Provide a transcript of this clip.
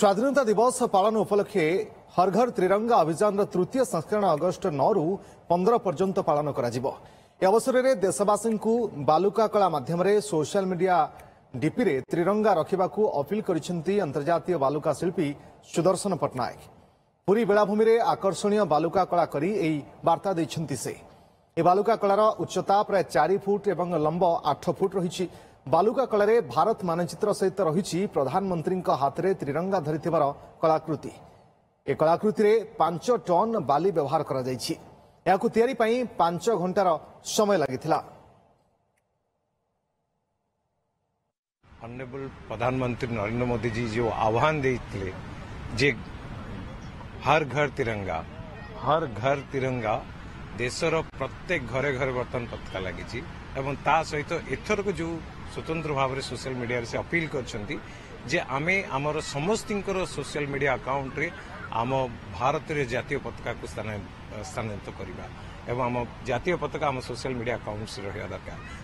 स्वाधीनता दिवस पालन उपलक्षे हर घर त्रिरंगा अभियान तृतीय संस्करण अगस्ट 9 रु 15 पर्यंत पालन करा जिवो। ए अवसर में देशवासी को बालुका कला माध्यम सोशल मीडिया डीपी रे त्रिरंगा रखिबाकू अपील करिसेंती अंतर्जातीय बालुका शिल्पी सुदर्शन पट्टनायक। पूरी बेलाभूमि रे आकर्षणीय बालुका कला करी एई वार्ता दैछंती से। ए बालुका कलार उच्चता प्राय 4 फुट एवं लंब 8 फुट रही। बालुका कलारे भारत मानचित्र सहित रही प्रधानमंत्री हाथ में त्रिरंगा धरिथिबार कलाकृति। ए कलाकृति रे 5 टन बाली व्यवहार करा जायछि। याकू तैयारी पई 5 घंटार समय लागिथिला। ऑनरेबल प्रधानमंत्री नरेंद्र मोदी जी जो आह्वान देते जे हर घर तिरंगा देशर प्रत्येक घरे घरे बर्तमान पताका लगी एवं ता सहित एथर को जो स्वतंत्र भाव में सोशल मीडिया से अपील करछंती जे आमे आमर समस्तिंकर सोशल मीडिया अकाउंट रे आम भारत रे जातीय पताका को स्थानांतरित करबा एवं आम जातीय पताका आम सोशल मीडिया अकाउंट से रहिया दरकार।